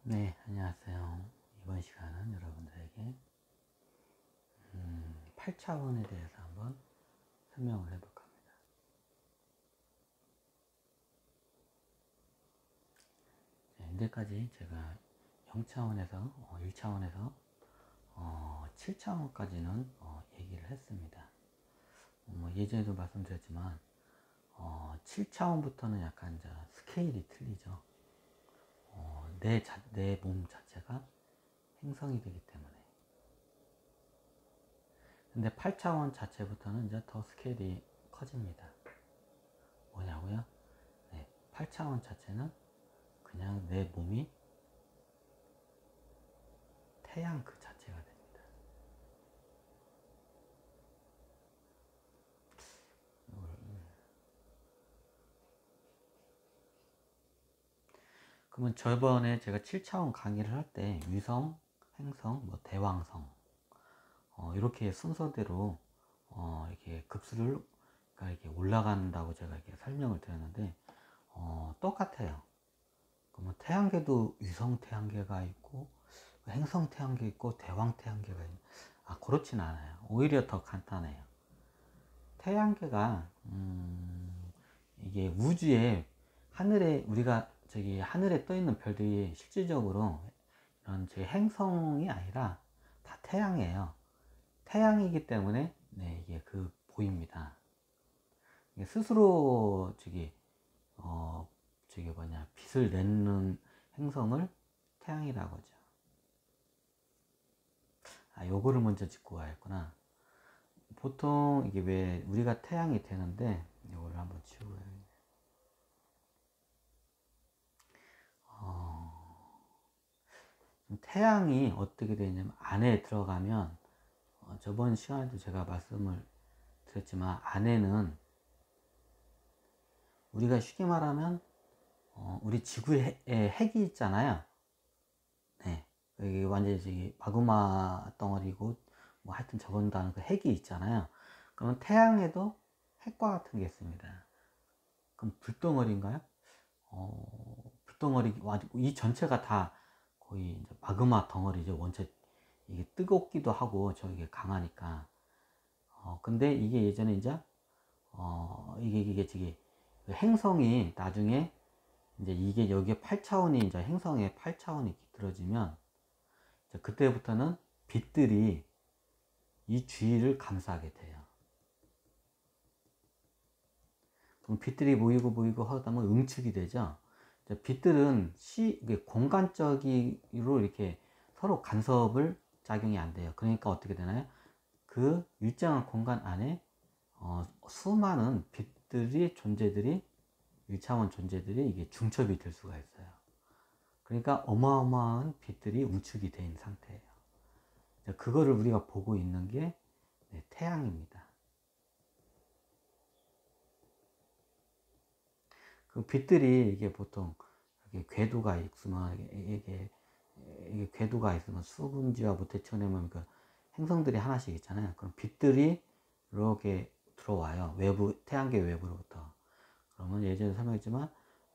네, 안녕하세요. 이번 시간은 여러분들에게 8차원에 대해서 한번 설명을 해볼까 합니다. 현재까지 제가 0차원에서 1차원에서 7차원까지는 얘기를 했습니다. 예전에도 말씀드렸지만 7차원부터는 약간 이제 스케일이 틀리죠. 내 몸 자체가 행성이 되기 때문에. 근데 8차원 자체부터는 이제 더 스케일이 커집니다. 뭐냐고요? 네, 8차원 자체는 그냥 내 몸이 태양 그 자체가 됩니다. 그러면 저번에 제가 7차원 강의를 할 때 위성, 행성, 뭐 대왕성 이렇게 순서대로 이렇게 급수를 그러니까 이렇게 올라간다고 제가 이렇게 설명을 드렸는데 똑같아요. 그러면 태양계도 위성 태양계가 있고 행성 태양계 있고 대왕 태양계가 있고 그렇진 않아요. 오히려 더 간단해요. 태양계가 이게 우주에 하늘에 우리가 저기 하늘에 떠 있는 별들이 실질적으로 이런 제 행성이 아니라 다 태양이에요. 태양이기 때문에 네, 이게 보입니다. 이게 스스로 저기 뭐냐 빛을 내는 행성을 태양이라고 하죠. 요거를 먼저 짚고 가야겠구나. 보통 이게 왜 우리가 태양이 되는데 요거를 한번 치우고요. 태양이 어떻게 되냐면 안에 들어가면 저번 시간에도 제가 말씀을 드렸지만 안에는 우리가 쉽게 말하면 우리 지구에 핵이 있잖아요. 네, 여기 완전히 저기 마그마 덩어리고 뭐 하여튼 저건다는 그 핵이 있잖아요. 그러면 태양에도 핵과 같은 게 있습니다. 그럼 불덩어리인가요? 불덩어리 이 전체가 다 거의 이제 마그마 덩어리죠. 원체 이게 뜨겁기도 하고 저게 강하니까. 근데 이게 예전에 이제 이게 저기 행성이 나중에 이제 이게 여기에 8차원이 이제 행성에 8차원이 깃들어지면 그때부터는 빛들이 이 주위를 감싸게 돼요. 그럼 빛들이 모이고 하다 보면 응축이 되죠. 빛들은 공간적으로 이렇게 서로 간섭을 작용이 안 돼요. 그러니까 어떻게 되나요? 그 일정한 공간 안에 수많은 존재들이 1차원 존재들이 이게 중첩이 될 수가 있어요. 그러니까 어마어마한 빛들이 응축이 된 상태예요. 그거를 우리가 보고 있는 게 태양입니다. 그 빛들이 이게 보통 이게 궤도가 있으면 이게 궤도가 있으면 수분지와 모태천에면 그 행성들이 하나씩 있잖아요. 그럼 빛들이 이렇게 들어와요. 태양계 외부로부터. 그러면 예전에 설명했지만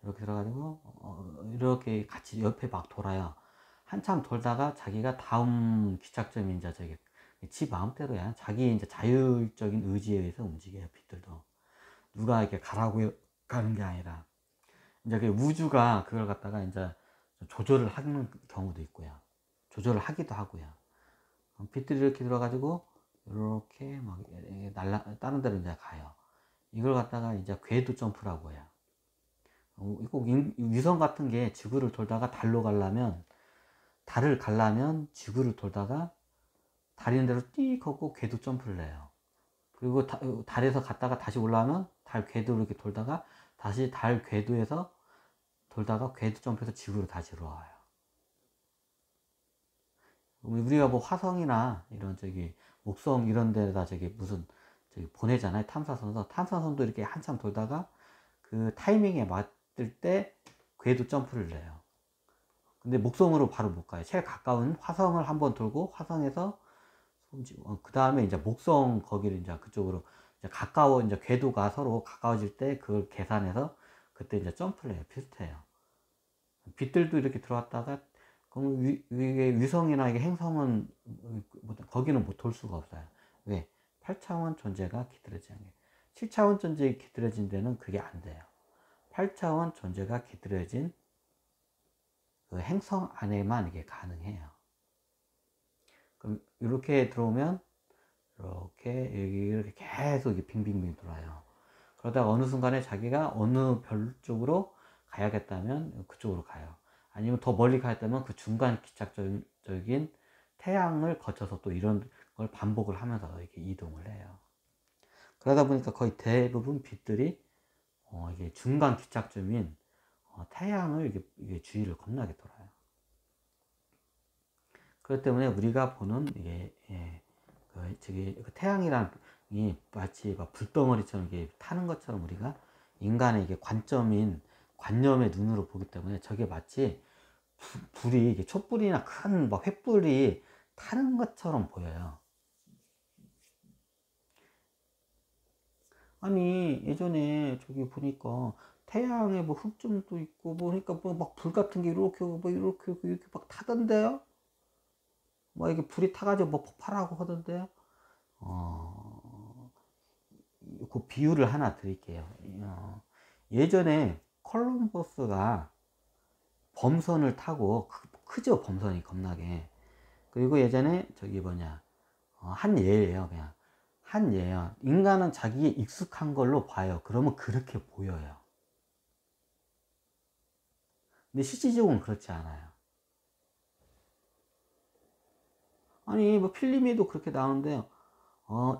이렇게 들어가지고 이렇게 같이 옆에 막 돌아요. 한참 돌다가 자기가 다음 기착점이 이제 저기 지 마음대로야. 자기 이제 자율적인 의지에 의해서 움직여요. 빛들도 누가 이렇게 가라고 가는 게 아니라 이제 우주가 그걸 갖다가 이제 조절을 하는 경우도 있고요. 조절을 하기도 하고요. 빛들이 이렇게 들어가지고 이렇게 막 다른 데로 이제 가요. 이걸 갖다가 이제 궤도 점프라고 해요. 꼭 위성 같은 게 지구를 돌다가 달을 가려면 지구를 돌다가 달 있는 대로 띡 하고 궤도 점프를 해요. 그리고 달에서 갔다가 다시 올라오면 달 궤도를 이렇게 돌다가 다시 달 궤도에서 돌다가 궤도 점프해서 지구로 다시 들어와요. 우리가 뭐 화성이나 이런 목성 이런 데다 무슨 보내잖아요. 탐사선도 이렇게 한참 돌다가 그 타이밍에 맞을 때 궤도 점프를 해요. 근데 목성으로 바로 못 가요. 제일 가까운 화성을 한번 돌고 화성에서 그 다음에 이제 목성 거기를 이제 그쪽으로 이제 이제 궤도가 서로 가까워질 때 그걸 계산해서 그때 이제 점프를 해요. 비슷해요. 빛들도 이렇게 들어왔다가 그럼 이게 위성이나 이게 행성은 거기는 못 올 수가 없어요. 왜? 8차원 존재가 깃들어지는 게. 7차원 존재가 깃들어진 데는 그게 안 돼요. 8차원 존재가 깃들어진 그 행성 안에만 이게 가능해요. 그럼 이렇게 들어오면 이렇게 계속 빙빙빙 돌아요. 그러다가 어느 순간에 자기가 어느 별 쪽으로 가야겠다면 그쪽으로 가요. 아니면 더 멀리 가야겠다면 그 중간 기착적인 태양을 거쳐서 또 이런 걸 반복을 하면서 이렇게 이동을 해요. 그러다 보니까 거의 대부분 빛들이 이게 중간 기착점인 태양을 이게 주위를 겁나게 돌아요. 그렇기 때문에 우리가 보는 이게 그 태양이란 이 마치 불덩어리처럼 이게 타는 것처럼 우리가 인간의 이게 관념의 눈으로 보기 때문에 저게 마치 불이 이게 촛불이나 큰 횃불이 타는 것처럼 보여요. 아니 예전에 저기 보니까 태양에 뭐 흑점도 있고 보니까 뭐 막 불 같은 게 이렇게 이렇게 막 타던데요. 뭐 이게 불이 타가지고 뭐 폭발하고 하던데요. 그 비유를 하나 드릴게요. 예전에 콜럼버스가 범선을 타고 크죠, 범선이 겁나게. 그리고 예전에 저기 뭐냐 한 예예요. 그냥 한 예요. 인간은 자기에 익숙한 걸로 봐요. 그러면 그렇게 보여요. 근데 실질적으로는 그렇지 않아요. 아니 뭐 필름에도 그렇게 나오는데요.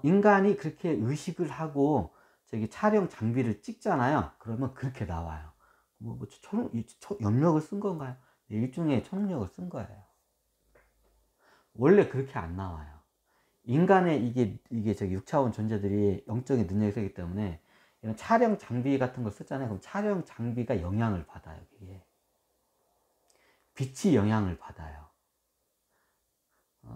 인간이 그렇게 의식을 하고 저기 촬영 장비를 찍잖아요. 그러면 그렇게 나와요. 염력을 쓴 건가요? 일종의 초능력을 쓴 거예요. 원래 그렇게 안 나와요. 인간의 이게 저기 6차원 존재들이 영적인 능력이 세기 때문에 이런 촬영 장비 같은 걸 쓰잖아요. 그럼 촬영 장비가 영향을 받아요. 이게 빛이 영향을 받아요.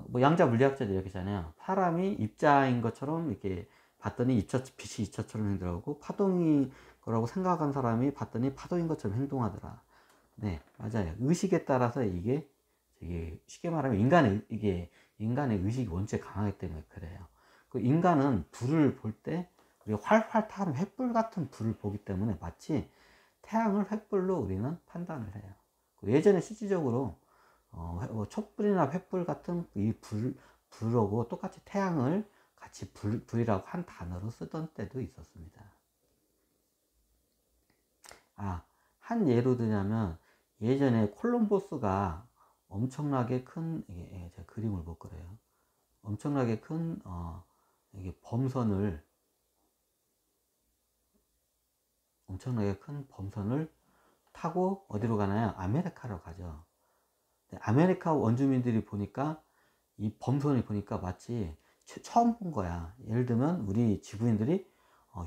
뭐 양자 물리학자들이 이렇게 하잖아요. 사람이 입자인 것처럼 이렇게 봤더니 빛이 입자처럼 행동하고 파동이 거라고 생각한 사람이 봤더니 파동인 것처럼 행동하더라. 네, 맞아요. 의식에 따라서 이게 쉽게 말하면 인간의 의식이 원체 강하기 때문에 그래요. 그 인간은 불을 볼 때 우리가 활활 타는 횃불 같은 불을 보기 때문에 마치 태양을 횃불로 우리는 판단을 해요. 예전에 실질적으로 촛불이나 횃불 같은 이 불하고 똑같이 태양을 같이 불이라고 한 단어로 쓰던 때도 있었습니다. 한 예로 들자면 예전에 콜럼버스가 엄청나게 큰 제가 그림을 못 그려요. 엄청나게 큰 이게 범선을 타고 어디로 가나요? 아메리카로 가죠. 아메리카 원주민들이 보니까 이 범선을 보니까 마치 처음 본 거야. 예를 들면 우리 지구인들이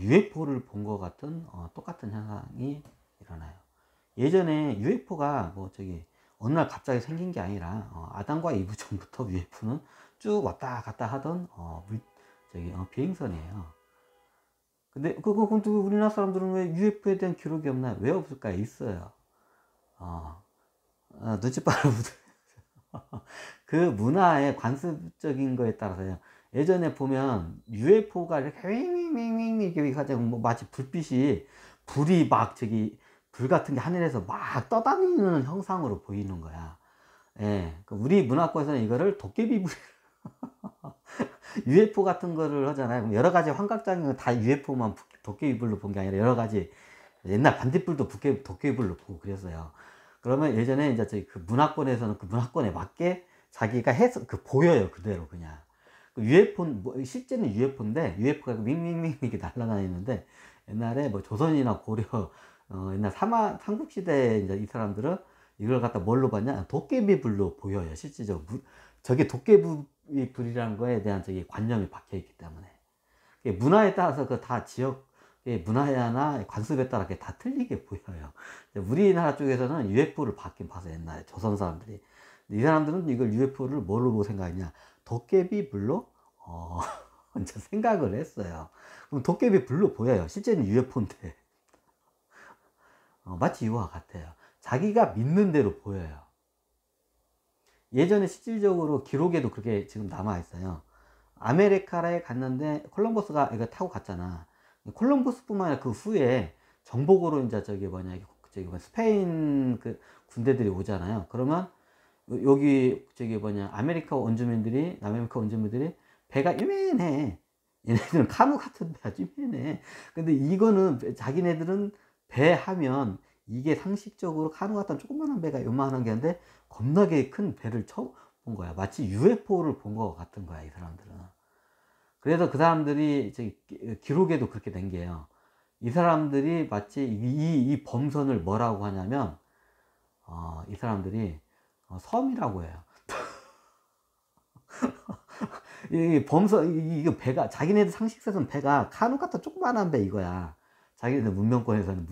UFO를 본 것 같은 똑같은 현상이 일어나요. 예전에 UFO가 뭐 저기 어느 날 갑자기 생긴 게 아니라 아담과 이브 전부터 UFO는 쭉 왔다 갔다 하던 비행선이에요. 근데 우리나라 사람들은 왜 UFO에 대한 기록이 없나요? 왜 없을까요? 있어요. 눈치 빠른 분들. 그 문화의 관습적인 거에 따라서요. 예전에 보면 UFO가 이렇게 윙윙윙윙 이렇게 가지고 뭐 마치 불이 막 불 같은 게 하늘에서 막 떠다니는 형상으로 보이는 거야. 예. 우리 문화권에서는 이거를 도깨비불 UFO 같은 거를 하잖아요. 여러 가지 환각적인 거 다 UFO만 도깨비불로 본 게 아니라 여러 가지 옛날 반딧불도 도깨비불로 보고 그랬어요. 그러면 예전에 이제 그 문화권에서는 그 문화권에 맞게 자기가 해서 보여요. 그대로 그냥. UFO는 실제는 UFO인데 UFO가 윙윙윙 이렇게 날아다니는데 옛날에 뭐 조선이나 고려 옛날 삼국시대에 이제 이 사람들은 이걸 갖다 뭘로 봤냐? 도깨비불로 보여요. 실질적으로 저게 도깨비불이라는 거에 대한 관념이 박혀 있기 때문에 문화에 따라서 그 다 지역 문화나 관습에 따라 다 틀리게 보여요. 우리나라 쪽에서는 UFO를 봤긴 봐서 옛날에 조선 사람들이 이 사람들은 이걸 UFO를 뭘로 보고 생각했냐? 도깨비불로 먼저 생각을 했어요. 그럼 도깨비불로 보여요. 실제는 UFO인데 마치 이와 같아요. 자기가 믿는 대로 보여요. 예전에 실질적으로 기록에도 그렇게 지금 남아 있어요. 아메리카에 갔는데 콜럼버스가 이거 타고 갔잖아. 콜럼버스뿐만 아니라 그 후에 정복으로 이제 저기 뭐냐 저기 뭐 스페인 그 군대들이 오잖아요. 그러면 여기 저기 뭐냐 아메리카 원주민들이 남아메리카 원주민들이 배가 이만해. 얘네들은 카누 같은 배가 이만해. 근데 이거는 자기네들은 배 하면 이게 상식적으로 카누 같은 조그만한 배가 요만한 게 있는데 겁나게 큰 배를 처음 본 거야. 마치 UFO를 본 것 같은 거야, 이 사람들은. 그래서 그 사람들이 기록에도 그렇게 된 게요. 이 사람들이 마치 이 범선을 뭐라고 하냐면, 이 사람들이 섬이라고 해요. 이 범선, 이거 배가, 자기네들 상식에서는 배가 카누 같은 조그만한 배 이거야. 자기네들 문명권에서는.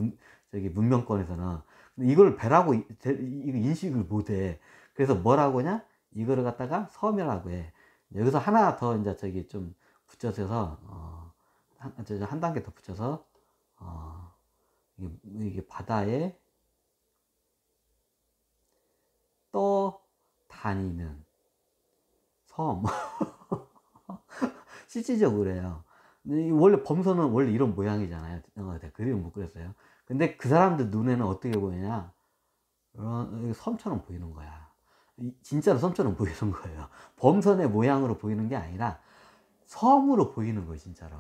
근데 이걸 배라고 이거 인식을 못 해. 그래서 뭐라고 하냐? 이거를 갖다가 섬이라고 해. 여기서 하나 더 이제 저기 좀 붙여서, 한 단계 더 붙여서, 이게 바다에 떠다니는 섬. 실질적으로 그래요. 원래 범선은 원래 이런 모양이잖아요. 그림은 못 그렸어요. 근데 그 사람들 눈에는 어떻게 보이냐? 섬처럼 보이는 거야. 진짜로 섬처럼 보이는 거예요. 범선의 모양으로 보이는 게 아니라 섬으로 보이는 거예요, 진짜로.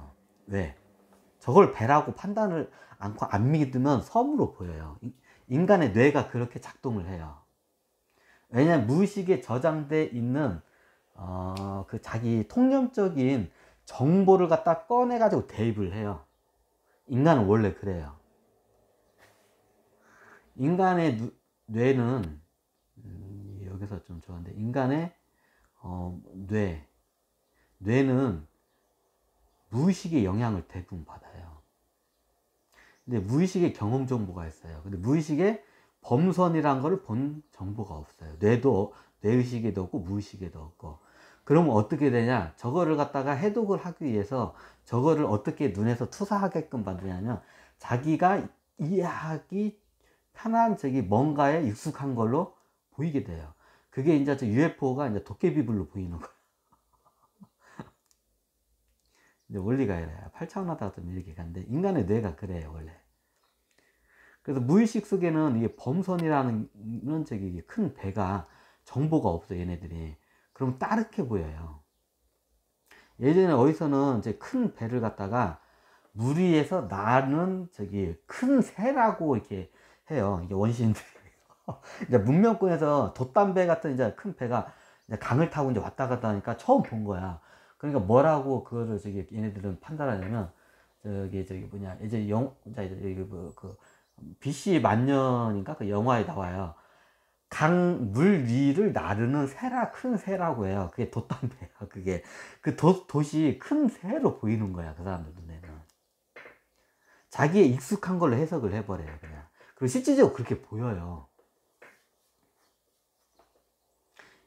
왜? 저걸 배라고 판단을 않고 안 믿으면 섬으로 보여요. 인간의 뇌가 그렇게 작동을 해요. 왜냐면 무의식에 저장돼 있는 그 자기 통념적인 정보를 갖다 꺼내가지고 대입을 해요. 인간은 원래 그래요. 인간의 뇌는 여기서 좀 좋아하는데 인간의 뇌는 무의식의 영향을 대부분 받아요. 근데 무의식의 경험 정보가 있어요. 근데 무의식의 범선이란 걸 본 정보가 없어요. 뇌의식에도 없고 무의식에도 없고. 그러면 어떻게 되냐? 저거를 갖다가 해독을 하기 위해서 저거를 어떻게 눈에서 투사하게끔 만드냐면 자기가 이해하기 편한 저기 뭔가에 익숙한 걸로 보이게 돼요. 그게 이제 저 UFO가 이제 도깨비불로 보이는 거예요. 이제 원리가 이래요. 8차원하다가 좀 이렇게 가는데 인간의 뇌가 그래요, 원래. 그래서 무의식 속에는 이게 범선이라는 저기 큰 배가 정보가 없어, 얘네들이. 그럼 따르게 보여요. 예전에 어디서는 이제 큰 배를 갖다가 물 위에서 나는 저기 큰 새라고 이렇게 해요. 이게 원시인들이. 이제 문명권에서 돛담배 같은 이제 큰 배가 이제 강을 타고 이제 왔다 갔다 하니까 처음 본 거야. 그러니까 뭐라고 그거를 저기 얘네들은 판단하냐면 저기 뭐냐 이제 이제 그 BC 만년인가 그 영화에 나와요. 물 위를 나르는 큰 새라고 해요. 그게 돛담배야. 그게 그 돛이 큰 새로 보이는 거야. 그 사람들 눈에는. 자기의 익숙한 걸로 해석을 해버려요. 그냥. 그리고 실질적으로 그렇게 보여요.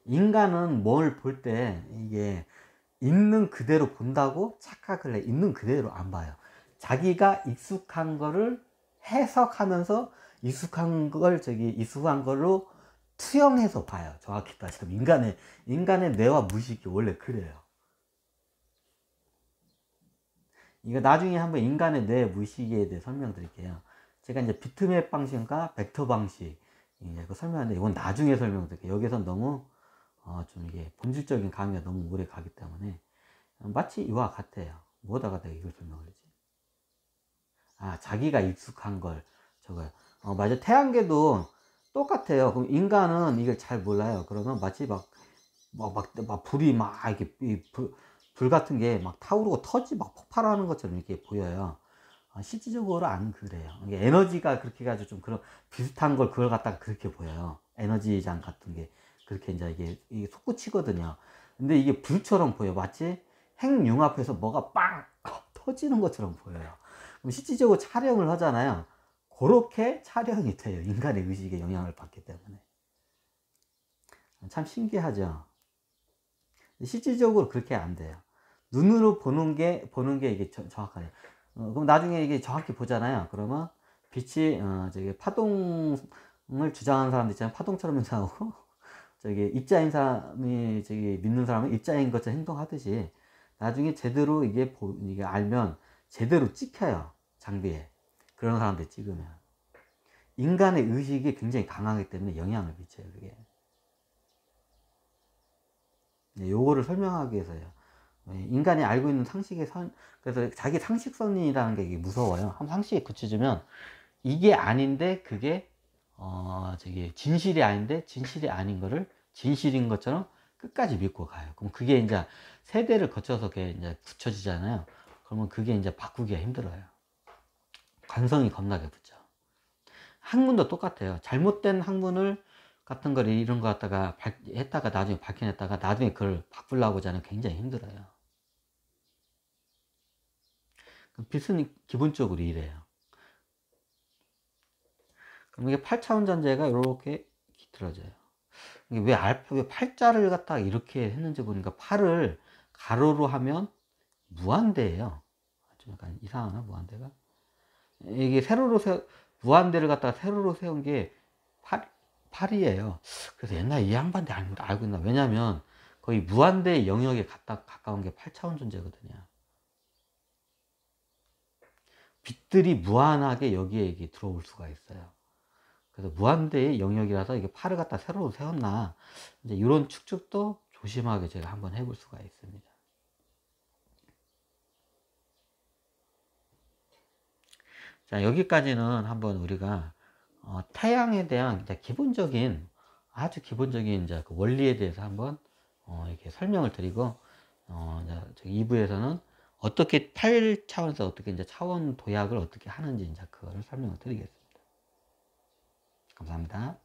인간은 뭘 볼 때 이게 있는 그대로 본다고 착각을 해. 있는 그대로 안 봐요. 자기가 익숙한 거를 해석하면서 익숙한 걸로 투영해서 봐요. 정확히 따지면 인간의 뇌와 무의식이 원래 그래요. 이거 나중에 한번 인간의 뇌 무의식에 대해 설명드릴게요. 제가 이제 비트맵 방식과 벡터 방식 이제 그 설명하는데 이건 나중에 설명드릴게요. 여기선 너무 좀 이게 본질적인 강의가 너무 오래 가기 때문에 마치 이와 같아요. 뭐다가 내가 이걸 설명하지? 자기가 익숙한 걸 저거요. 맞아. 태양계도 똑같아요. 그럼 인간은 이걸 잘 몰라요. 그러면 마치 막 불이 막 이렇게 불 같은 게 막 타오르고 막 폭발하는 것처럼 이렇게 보여요. 실질적으로 안 그래요. 이게 에너지가 그렇게 해가지고 좀 그런 비슷한 걸 그걸 갖다가 그렇게 보여요. 에너지장 같은 게 그렇게 이제 이게 솟구치거든요. 근데 이게 불처럼 보여. 마치 핵융합해서 뭐가 빵 터지는 것처럼 보여요. 그럼 실질적으로 촬영을 하잖아요. 그렇게 촬영이 돼요. 인간의 의식에 영향을 받기 때문에. 참 신기하죠. 실질적으로 그렇게 안 돼요. 눈으로 보는 게 이게 정확하네요. 그럼 나중에 이게 정확히 보잖아요. 그러면 빛이 저기 파동을 주장하는 사람들 있잖아요. 파동처럼 나오고 저기 입자인 사람이 저기 믿는 사람은 입자인 것처럼 행동하듯이 나중에 제대로 이게 알면 제대로 찍혀요. 장비에. 그런 사람들 찍으면. 인간의 의식이 굉장히 강하기 때문에 영향을 미쳐요, 그게. 네, 요거를 설명하기 위해서요. 인간이 알고 있는 상식의 그래서 자기 상식선이라는 게 이게 무서워요. 한 상식에 그쳐지면 이게 아닌데 그게 저기 진실이 아닌데 진실이 아닌 거를 진실인 것처럼 끝까지 믿고 가요. 그럼 그게 이제 세대를 거쳐서 그게 이제 굳혀지잖아요. 그러면 그게 이제 바꾸기가 힘들어요. 관성이 겁나게 붙죠. 학문도 똑같아요. 잘못된 학문을 같은 걸 이런 거 갖다가 했다가 나중에 밝혀냈다가 나중에 그걸 바꾸려고 하면 굉장히 힘들어요. 빛은 기본적으로 이래요. 그럼 이게 8차원 전제가 이렇게 깃들어져요. 이게 왜 팔자를 갖다가 이렇게 했는지 보니까 8을 가로로 하면 무한대예요. 좀 약간 이상하나, 무한대가? 이게 무한대를 갖다가 세로로 세운 게 8이에요. 그래서 옛날에 이 양반들 알고 있나? 왜냐면 거의 무한대의 영역에 가까운 게 8차원 존재거든요. 빛들이 무한하게 여기에 이게 들어올 수가 있어요. 그래서 무한대의 영역이라서 이게 8을 갖다 세로로 세웠나? 이제 이런 추측도 조심하게 제가 한번 해볼 수가 있습니다. 자, 여기까지는 한번 우리가 태양에 대한 기본적인, 아주 기본적인 이제 그 원리에 대해서 한번 이렇게 설명을 드리고, 이제 2부에서는 어떻게 8차원에서 어떻게 이제 차원 도약을 어떻게 하는지 이제 그거를 설명을 드리겠습니다. 감사합니다.